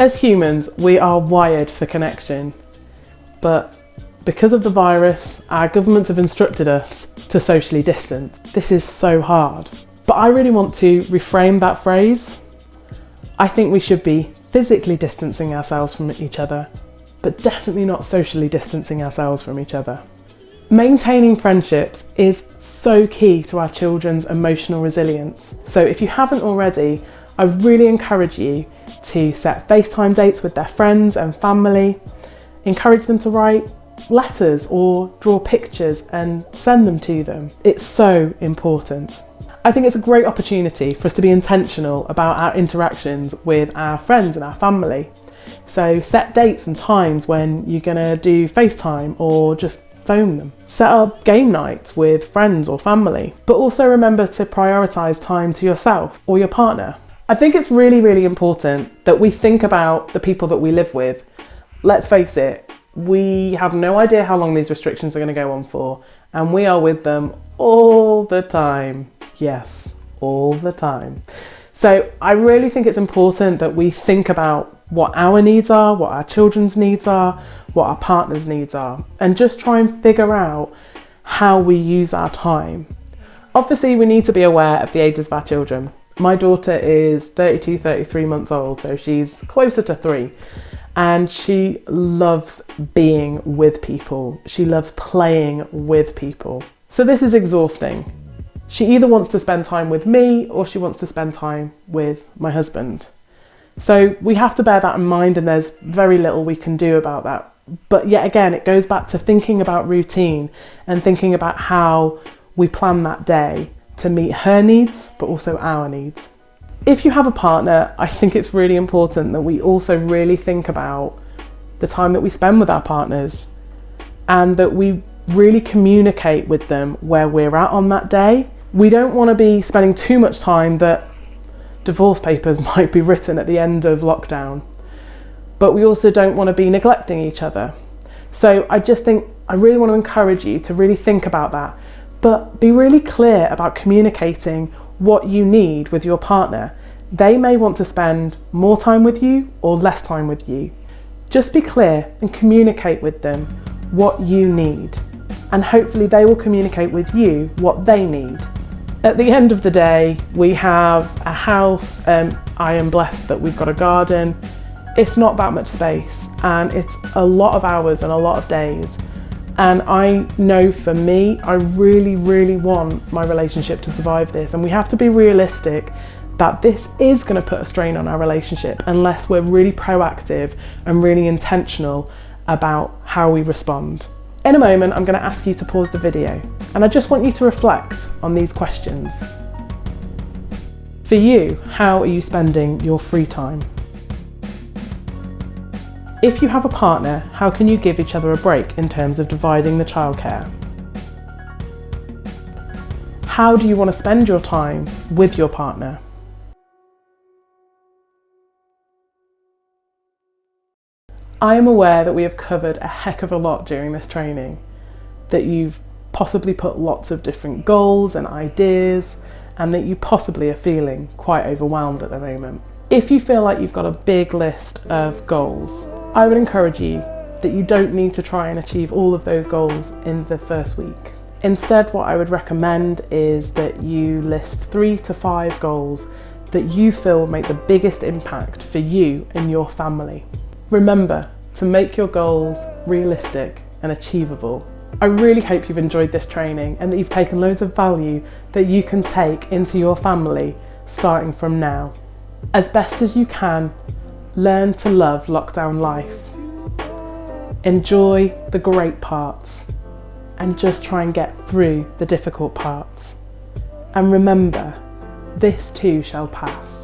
As humans, we are wired for connection, but because of the virus, our governments have instructed us to socially distance. This is so hard. But I really want to reframe that phrase. I think we should be physically distancing ourselves from each other, but definitely not socially distancing ourselves from each other. Maintaining friendships is so key to our children's emotional resilience. So if you haven't already, I really encourage you to set FaceTime dates with their friends and family. Encourage them to write letters or draw pictures and send them to them. It's so important. I think it's a great opportunity for us to be intentional about our interactions with our friends and our family. So set dates and times when you're going to do FaceTime or just phone them. Set up game nights with friends or family, but also remember to prioritise time to yourself or your partner. I think it's really, really important that we think about the people that we live with. Let's face it, we have no idea how long these restrictions are going to go on for, and we are with them all the time. Yes, all the time. So I really think it's important that we think about what our needs are, what our children's needs are, what our partner's needs are, and just try and figure out how we use our time. Obviously, we need to be aware of the ages of our children. My daughter is 32, 33 months old, so she's closer to 3. And she loves being with people. She loves playing with people. So this is exhausting. She either wants to spend time with me or she wants to spend time with my husband. So we have to bear that in mind, and there's very little we can do about that. But yet again, it goes back to thinking about routine and thinking about how we plan that day to meet her needs, but also our needs. If you have a partner, I think it's really important that we also really think about the time that we spend with our partners, and that we really communicate with them where we're at on that day. We don't want to be spending too much time that divorce papers might be written at the end of lockdown, but we also don't want to be neglecting each other. So I just think I really want to encourage you to really think about that, but be really clear about communicating what you need with your partner. They may want to spend more time with you or less time with you. Just be clear and communicate with them what you need, and hopefully they will communicate with you what they need. At the end of the day, we have a house, I am blessed that we've got a garden. It's not that much space, and it's a lot of hours and a lot of days. And I know for me, I really, really want my relationship to survive this. And we have to be realistic that this is going to put a strain on our relationship unless we're really proactive and really intentional about how we respond. In a moment, I'm going to ask you to pause the video, and I just want you to reflect on these questions. For you, how are you spending your free time? If you have a partner, how can you give each other a break in terms of dividing the childcare? How do you want to spend your time with your partner? I am aware that we have covered a heck of a lot during this training, that you've possibly put lots of different goals and ideas, and that you possibly are feeling quite overwhelmed at the moment. If you feel like you've got a big list of goals, I would encourage you that you don't need to try and achieve all of those goals in the first week. Instead, what I would recommend is that you list 3 to 5 goals that you feel will make the biggest impact for you and your family. Remember to make your goals realistic and achievable. I really hope you've enjoyed this training and that you've taken loads of value that you can take into your family starting from now. As best as you can, learn to love lockdown life. Enjoy the great parts and just try and get through the difficult parts. And remember, this too shall pass.